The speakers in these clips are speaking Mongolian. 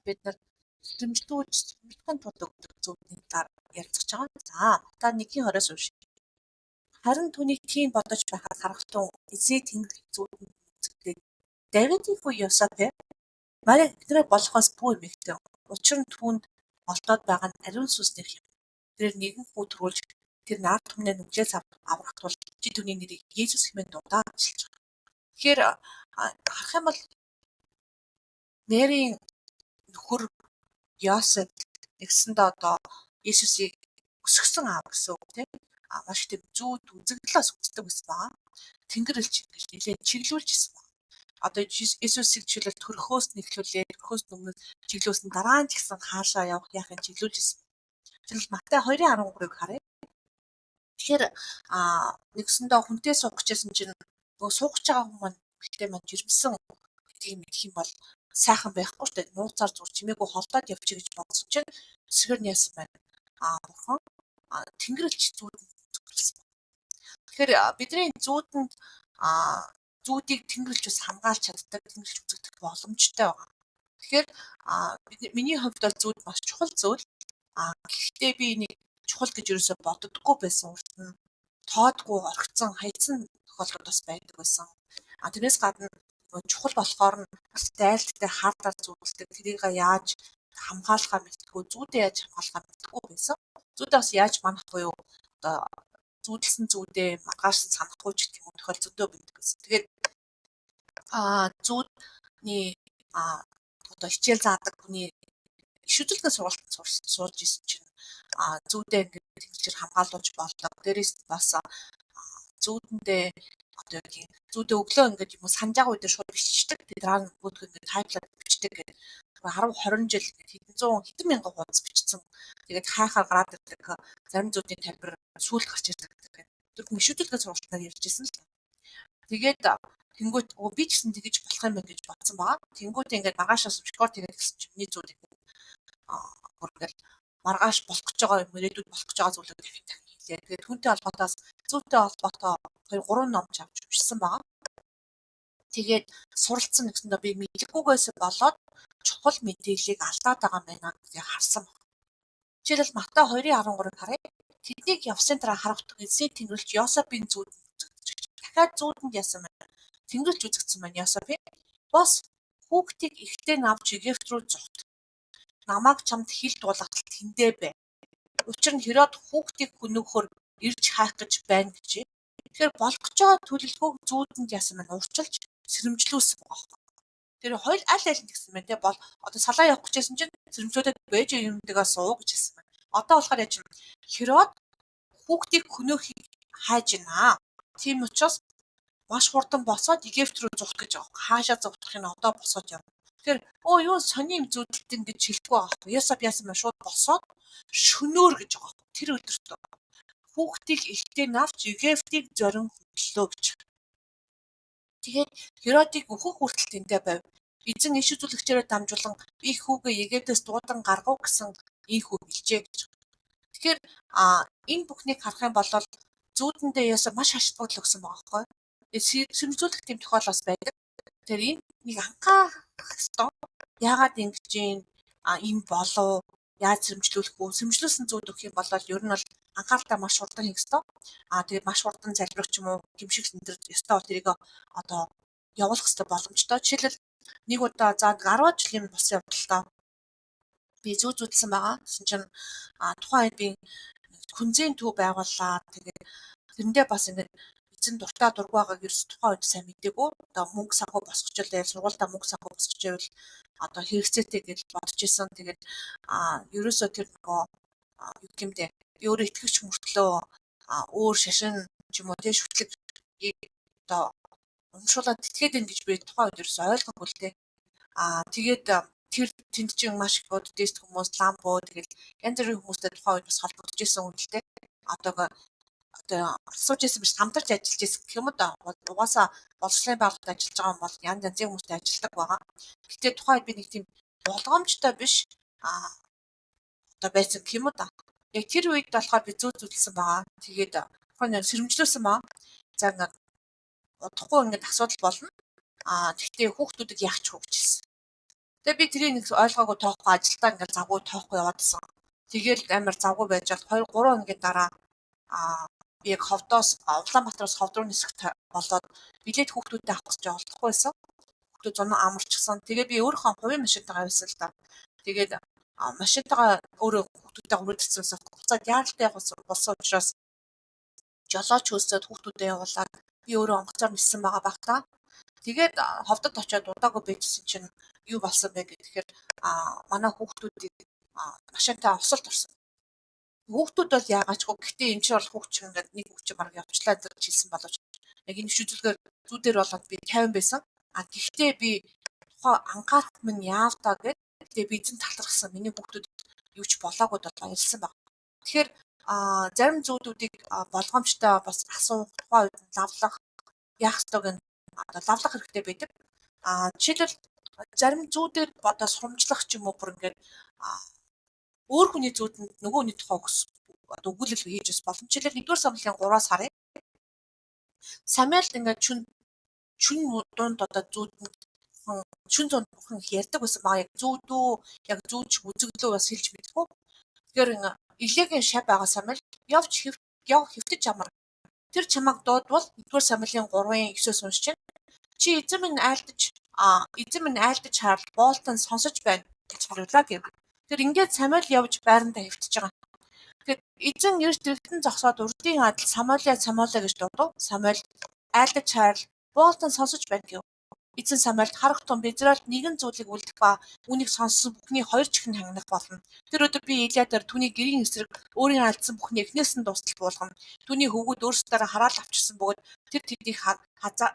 бид нар сэрэмжлүүлж сонирхолтой тул өгдөг зүйлийн талаар ярилцж байгаа. За, та 1-20-оос уншия. Харин түүнийг тийм бодож байхад харахтун эзний тэнгэр зүүдэн үзэгдээ. Давидын хүү Йосаф Марийг эдгээр болохоос бүү эмэгтэй. Учир нь түүнд олдоод байгаа нь ариун сүнснийх юм. Тэр нэгэн хүү төрүүлж тэр нар түмнээ нүглээс аврах тул чи түүний нэрийг Есүс хэмээн дуудаа ажиллаж байгаа. Тэгэхээр харах юм бол Мэрийн нөхөр Йосеф нэгсэндээ одоо Есүсийг өсгсөн аав гэсэн үг тийм. Маш их зүүд үзэгдлээс үздэг байсан баа. Тэнгэрлж ингэж нэлээд чиглүүлж исэн баа. Одоо Есүсийг жишээлбэл төрхөөс нэглүүлээд төрхөөс өмнө чиглүүлсэн дараа нь ч гэсэн хаашаа явах яахын чиглүүлж исэн. Жишээлбэл Матай 2:13-ыг харъя. Тэгэхээр нэгсэндээ хүнтэй суух гэжсэн чинь нөгөө суух гэж байгаа хүмүүс маань бэлтээ маань жирэмсэн гэдгийг мэдэх юм бол сайхан байхгүй шүү дээ. Нууцаар зур чимээгүй холдоод явчих гэж бодсон чинь эсгээр нь яасан байна. Бурхан тэнгэрлж зүүдэн зөвлөсөн. Тэгэхээр бидний зүүдэнд зүүдийг тэнгэрлж бас хамгаалж чаддаг, тэнгэрлж үзэгдэх боломжтой байгаа. Тэгэхээр миний хувьд бол зүүд маш чухал зүйл. Гэхдээ би энийг чухал гэж ерөөсөө боддоггүй байсан. Урд нь тоодгүй орхицсан, хайцсан тохиолдол бас байдаг байсан. Тэрнээс гадна чухал болохоор нь бас дайлттай хаалтаар зүүдэлдэг. Тэрийг яаж хамгаалахаа мэдтгүү, зүүдээ яаж хамгаалахаа мэдтгүү байсан. Зүүдээ бас яаж манах буюу одоо зүүдэлсэн зүүдээ маргаашсан санахгүй ч гэх юм тохиол зөндөө байдаг гэсэн. Тэгээд зүүдний одоо хичээл заадаг хүний иш үзүүлэлтийн сургалтанд суулж исэн чинь зүүдээ ингээд тэгчээр хамгаалуулж болдог. Дээрээс бас зүүдэндээ одоо тийм зүүдээ өглөө ингээд юм санджаагаа үдээр шууд бичдэг. Дараа нь бүгд ингээд тайплаад бичдэг гэдэг. 10-20 жил хэдэн мянган хуудас бичсэн. Тэгээд хайхаар гараад ирдэг. Зарим зүүдийн тайлбар сүүл гарч ирдэг гэдэг. Тэр иш үзүүлэлтийн сургалтаар ярьж исэн л. Тэгээд тэнгуут би ч гэсэн тэгэж болох юм байна гэж бодсон баа. Тэнгуут ингээд маргаашаас школ тэгээд гэсэн чинь миний зүйл ингээд маргааш болох гэж байгаа юм, ирээдүйд болох гэж байгаа зүйлүүд дахин хийлээ. Тэгээд түүнтэй холбоотоос зүйтэй холбоотой 2-3 ном авч уншсан байгаа. Тэгээд суралцсан гэсэндээ би мэдлэггүйгээс болоод чухал мэдээллийг алдаад байгаа юм байна гэж харсан байна. Жишээлбэл Матай 2:13-ыг харъя. Тэднийг явсан дараа харагдах эзний тэнгэрлэгч Йосефийн зүүдэнд үзэгдэж. Дахиад зүүдэнд яасан байна? Тэнгэрлж үзэгдсэн байна Йосеф. Бос хүүхдийг ихтэй навч Египт рүү зогт. Намайг чамд хил дуулахад тэндээ бай. Учир нь Херод хүүхдийг хөнөөхөөр ирж хайх гэж байна гэж. Тэгэхээр болох гэж байгаа төлөвлөгөөг зүүдэнд яасан байна? Урчилж сэрэмжлүүлсэн байгаа. Тэр хоёр аль нь гэсэн мэн те бол одоо салаа явах гэжсэн чинь сэрэмжлүүлээд бэж юмдгаа суу гэж хэлсэн байна. Одоо болохоор яаж юм? Херод хүүхдийг хөнөөхийг хайж байна. Тийм учраас маш хурдан босоод Египт рүү зугт гэж байгаа. Хаашаа зугтах нь одоо босоод явна. Тэгэхээр юу сони юм зүүдэлтэн гэж хэлэхгүй байгаа. Йосеф яасан бэ? Шууд босоод шөнөөр гэж байгаа. Тэр өдөртөө хүүхдийг ихтэй навч Египтийг зорин хөдлөө гэж. Тэгээд Херодыг өөхөх хүртэл тэндээ байв. Эзэн иш үзүүлэгчээрээ дамжуулан би хүүгээ Египтээс дуудан гаргав гэсэн ийхүү хэлжээ гэж. Тэгэхээр энэ бүхнийг харах юм бол зүүдэндээ Йосеф маш ашигтлаг өгсөн байгаа байхгүй. Сэрэмжлүүлэх тийм тохиол бас байдаг. Тэр энэ нэг анхаарах ёстой. Яагаад ингэж ийм болов? Яаж сэрэмжлүүлэх вэ? Сэрэмжлүүлсэн зүүд өгөх юм бол ер нь бол анхааралтай маш хурдан хийх ёстой. Тэгээд маш хурдан залбирах ч юм уу, гимших энэ ёстой бол тэрийг одоо явуулах ёстой боломжтой. Жишээлбэл нэг удаа 10 жилийн болсон явдалтай би зүүдэлсэн байгаа. Гэсэн чинь тухайн үед би күнзийн төв байгууллаа. Тэгээд тэрэндээ бас ингээд эзэн дуртай дург байгааг ерөөс тухайн үед сайн мэдээгүй. Одоо мөнгө санхүү босгочлаа, сургуультай мөнгө санхүү босгочвол одоо хэрэгцээтэй гэж бодож исэн. Тэгээд ерөөсөө тэр нөгөө юу гэмдэ өөрөө итгэвч мөртлөө өөр шашин ч юм уу тий шүтлэг одоо уншуулад итгээд ин гэж би тухайн үед ерөөсөө ойлгоогүй л дээ. Тэгээд тэр тэнд чинь маш их буддист хүмүүс, ламбо тэгэл янз бүрийн хүмүүстэй тухайн үед бас холбогдож исэн үнэлтэй. Одоо асууж исэн биш хамтарч ажиллаж исэн гэх юм да. Угаасаа боловсролын байгууллагад ажиллаж байгаа юм бол янз янзын хүмүүстэй ажилладаг байгаа. Гэхдээ тухайн би нэг тийм болгоомжтой биш одоо байсан гэх юм да. Яг тэр үед болохоор би зүүдэлсэн байгаа. Тэгээд тухайн сэрэмжлүүлсэн байгаа. За ингээд удахгүй ингээд асуудал болно. Тэгтээ хүүхдүүдийг яах ч хөө гэж хэлсэн. Тэгээ би тэрийг нэг ойлгоогүй тоохгүй ажилдаа ингээл завгүй тоохгүй яваадсан. Тэгээл амар завгүй байж гал 2 3 хоногийн дараа би яг ховдоос Улаанбаатараас ховд руу нисэх болоод билет хүүхдүүдтэй авах гэж олдохгүй байсан. Хүүхдүүд зунаа амарчсан. Тэгээд би өөрийнхөө хувийн машинтайгаа явсан л да. Тэгээд машинтайгаа өөрөө хүүхдүүдтэй урагдчихсан. Буцаад яаралтай болсон учраас жолооч хөөсөд хүүхдүүдээ явуулаад би өөрөө онгоцоор ниссэн байгаа баг та. Тэгээд ховдод очиод удаагүй байжсэн чинь юу болсон бэ гэхээр манай хүүхдүүдийг машинтаа осолт орсон. Хүүхдүүд бол яагаачгүй гэхдээ энэ чинь бол хүүхд чинь ингээд нэг хүүхд чинь баг явчлаа гэж хэлсэн боловч яг энэ шүжүүлгээр зүүдээр болоод би 50 байсан. Гэхдээ би тухайн ангаат минь яавтаа гэдэг би эзэн талархсан. Миний хүүхдүүд юу ч болоогүй бол баярлсан баг. Тэгэхээр зарим зүүдүүдийг болгоомжтой бас асуух тухайн үед лавлах яах ёстойг нь лавлах хэрэгтэй байдаг. Жишээлбэл зарим зүүдээр одоо сурамжлах ч юм уу бүр ингээд өөр хүний зүүдэнд нөгөө хүний тухай одоо өгүүлэл хийж бас боломжтой. 1-р Самуэлийн 3-аас харъя. Самуэль ингээд шүн дунд одоо зүүдэнд шүн зүүнд бүхэн ярьдаг байсан баа. Яг зүүдөө яг зүүч үзэглөө бас хэлж мэдгүй. Тэгэхээр Илиагийн шав байгаа Самуэль явж хэвтэж амар. Тэр чамайг дуудвал 1-р Самуэлийн 3-ын 9-өөс уншиж чинь. Чи эзэн минь айлдаж хараад боолтон сонсож байна гэж хариулаа гэв. Тэр ингээд Самуэль явж байрандаа хэвтэж байгаа. Тэгэхээр эзэн эрт дэрэгтэн зогсоод урдын адил Самуэль гэж дуудав. Самуэль айлдаж хараад боолтон сонсож байна гэв. Эзэн Самуэльд харах тун Израильд нэгэн зүйлийг үлдэх ба үүнийг сонссон бүхний 2 чихэн хангах болно. Тэр өдөр би Илиадаар түүний гэрийн эсрэг өөрийн алдсан бүхний эхнээс нь дуустал буулгана. Түүний хөвгүүд өөрсдөө хараал авчирсан бөгөөд тэр тэднийг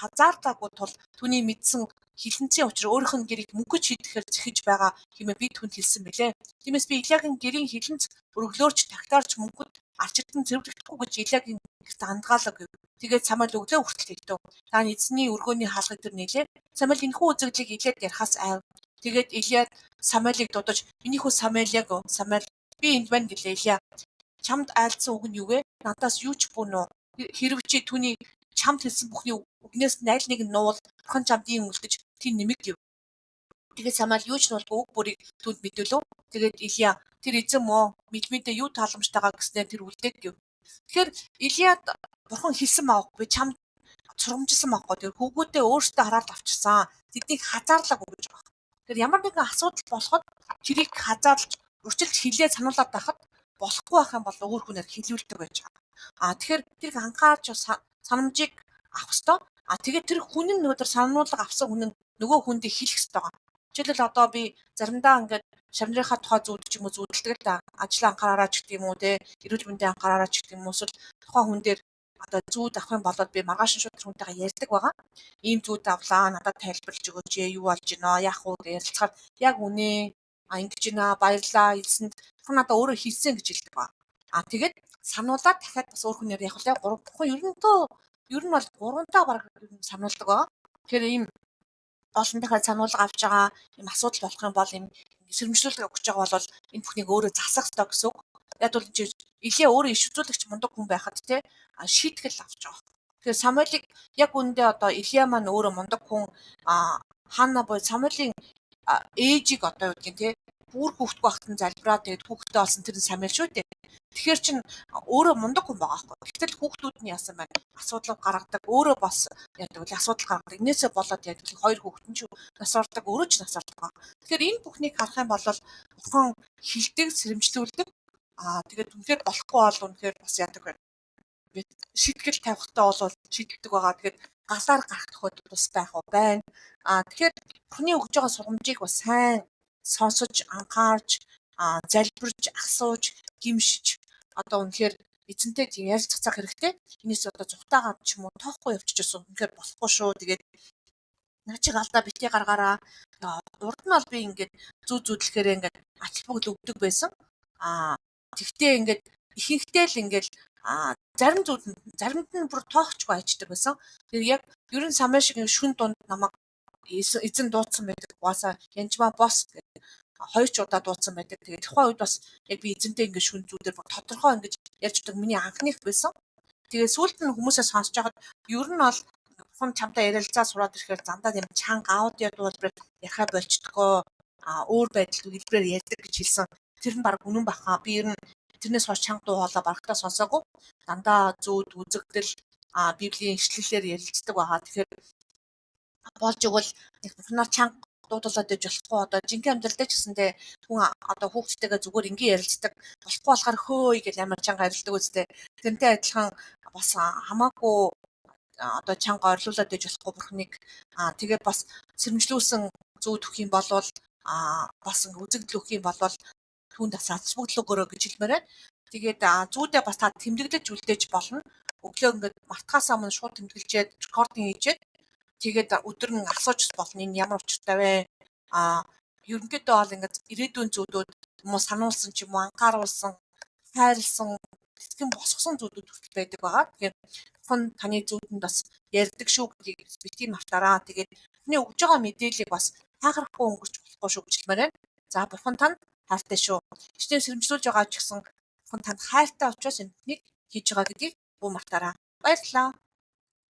хазаардаагүй тул түүний мэдсэн хилэнцгийн учир өөрийнх нь гэрийг мөнгөж хийдэхээр зэхэж байгаа хэмээн би түүнд хэлсэн билээ. Тиймээс би Илиагийн гэрийн хилэнц өргөлөөрч тагтаарч мөнгөд арчигдан зэрвэгдэхгүй гэж Илиагийн гэрт андгаалаг гэв. Тэгээд Самуэль өглөө хүртэл хэвтэв. Та эзний өргөөний хаалгыг тэр нэлээ. Самуэль энэхүү үзэгдлийг Илиад ярихаас айв. Тэгээд Илиад Самуэлийг дуудаж миний хүү Самуэль яг Самуэль би энд байна гэлээ Илиа. Чамд айлдсан үг нь юу вэ? Надаас юу ч бүүн үү? Хэрв чи түүний чамд хэлсэн бүхний үгнээс аль нэг нь нуул бурхан чамд ийм үлдэж тийм нэмэг гэв. Тэгээд Самуэль юу ч нуулгүй үг бүрийг түүнд мэдүүлв. Тэгээд Илиа тэр эзэн мөө мэдмэдээ юу тааламжтайгаа гэснээр тэр үлдээг гэв. Тэгэхээр Илиад бурхан хэлсэн байхгүй чамд сурамжилсан байхгүй. Тэр хөвгүүдээ өөртөө хараад авчирсан. Тэднийг хазаарлаагүй гэж байна. Тэгэхээр ямар нэгэн асуудал болоход тэрийг хазаарлаж урьдчилж хилээ сануулад байхад болохгүй байх юм бол өөр хүнээр хилүүлдэг байж байгаа. Тэгэхээр тэрийг анхаарч санамжийг авах ёстой. Тэгээд тэр хүн нь өдөр сануулга авсан хүн нь нөгөө хүндээ хэлэх ёстой байгаа. Жишээлбэл одоо би заримдаа ингээд шавнырынхаа тухай зүүд ч юм уу зүүдэлдэг л да. Ажлаа анхаараач гэдэг юм уу те эрүүл мэндийн анхаараач гэдэг юм уу эсвэл тухайн хүн дээр одоо зүүд авах юм болоод би маргааш нь шууд хүнтэйгээ ярьдаг байгаа. Ийм зүүд авлаа, надад тайлбарлаж өгөөч юу болж байна, яах вэ гэж ярилцахаар яг үнэ ингэж байна, баярлаа, эзэнд хүн надад өөрөө хийсэн гэж хэлдэг ба. Тэгээд сануулаад дахиад бас өөр хүнээр яг л 3 бухан ер нь бол 3-таа баг сануулдаг байгаа. Тэгэхээр ийм олон дахиад сануулга авч байгаа ийм асуудал болох юм бол ийм сэрэмжлүүлэг өгч байгаа бол энэ бүхнийг өөрөө засах ёстой гэсэн үг. Яг бол Илиа өөрөө иш үзүүлэгч мундаг хүн байхад те шийтгэл авч байгаа. Тэгэхээр Самуэлийг яг үүндээ одоо Илиа маань өөрөө мундаг хүн Ханна бой Самуэлийн ээжийг одоо юу гэдгийг те бүр хүүхдгүй байхад нь залбираад тэгээд хүүхдтэй болсон тэр нь Самуэль шүү дээ. Тэгэхээр чин өөрөө мундаг хүн байгаа байхгүй. Гэтэл хүүхдүүд нь яасан байна? Асуудал гаргадаг. Өөрөө бас яадаг вэ? Асуудал гаргадаг. Инээсээ болоод яадаг вэ? 2 хүүхэд нь ч насвардаг, өөрөө ч насвардаг байгаа. Тэгэхээр энэ бүхнийг харах юм бол бурхан хилдэг, сэрэмжлүүлдэг. Тэгээд үнэхээр болохгүй бол үнэхээр бас яадаг вэ? Шийтгэл тавихтаа бол шийддэг байгаа. Тэгээд галаар гарах тохиолдол бас байх байна. Тэгэхээр бурхны өгж байгаа сургамжийг бас сайн сонсож, анхаарч, залбирж, асууж, гимшиж одоо үнэхээр эзэнтэй тийм ярилцах хэрэгтэй. Энэс одоо зүгтаагаад ч юм уу тоохгүй явчихсан. Үнэхээр болохгүй шүү. Тэгээд наа чи алдаа битгий гаргаараа. Урд нь бол би ингээд зүүдлэхээр ингээд ачлбогл өгдөг байсан. Тэгтээ ингээд ихэнхдээ л ингээд заримд нь бүр тоохчгүй аждаг байсан. Тэгэхээр яг ерөн Самуэль шиг шүн дунд намайг эзэн дуудсан байдаг. Угаасаа янжмаа босс гэдэг 2 ч удаа дуудсан байдаг. Тэгээд тухайн үед бас яг би эзэнтэй ингээд шүн зүүдээр тодорхой ингэж ярьж өгдөг миний анхных байсан. Тэгээд сүүлд нь хүмүүсээ сонсож байхад ер нь бол хүн чамтай ярилцаа сураад ирэхээр зандаа тийм чанга аудио дуулбар ярихаа болчдгоо. өөр байдалд хэлбэрээр ярьдаг гэж хэлсэн. Тэр нь баг үнэн баха. Би ер нь тэрнээс хойш чанга дуу хоолой барагтаа сонсоогүй. Дандаа зүүд үзэгдэл библийн ишлэлээр ярилцдаг байгаа. Тэгэхээр болж игэл нэг бухнаар чанга дуудуулаад иж болохгүй одоо жинхэнэ амьдралдаа ч гэсэндээ хүн одоо хүүхдтэйгээ зүгээр ингээ ярилцдаг болохгүй болохоор хөөй гэж амар чанга арилдаг үстэй. Тэрнтэй адилхан бас хамаагүй одоо чанга ойрлуулад иж болохгүй бурхныг тэгээд бас сэрэмжлүүлсэн зүүд өгөх юм болвол бас үзэгдэл өгөх юм болвол түүнд бас азбуглал өгөрөө гэж хэлмээр байна. Тэгээд зүүдээ бас та тэмдэглэж үлдээж болно. Өглөө ингээд мартахаасаа өмнө шууд тэмдэглэжээд рекординг хийжээд тэгээд өдөр нь асууж болно энэ ямар учиртай вэ? Ерөнхийдөө бол ингээд ирээдүйн зүүдүүд юм уу сануулсан ч юм уу анхааруулсан, хайрлсан, сэтгэн босгосон зүүдүүд хүртэл байдаг байгаа. Тэгэхээр хүн таны зүүдэнд бас ярьдаг шүү гэдгийг битгий мартаараа. Тэгээд таны өгж байгаа мэдээллийг бас хайхрахгүй өнгөрч болохгүй шүү гэж хэлмээр байна. За бурхан танд хайртай шүү. Эцэг сэрэмжлүүлж байгаа ч гэсэн бурхан танд хайртай учраас энэ хүнийг хийж байгаа гэдгийг бүү мартаараа. Баярлалаа.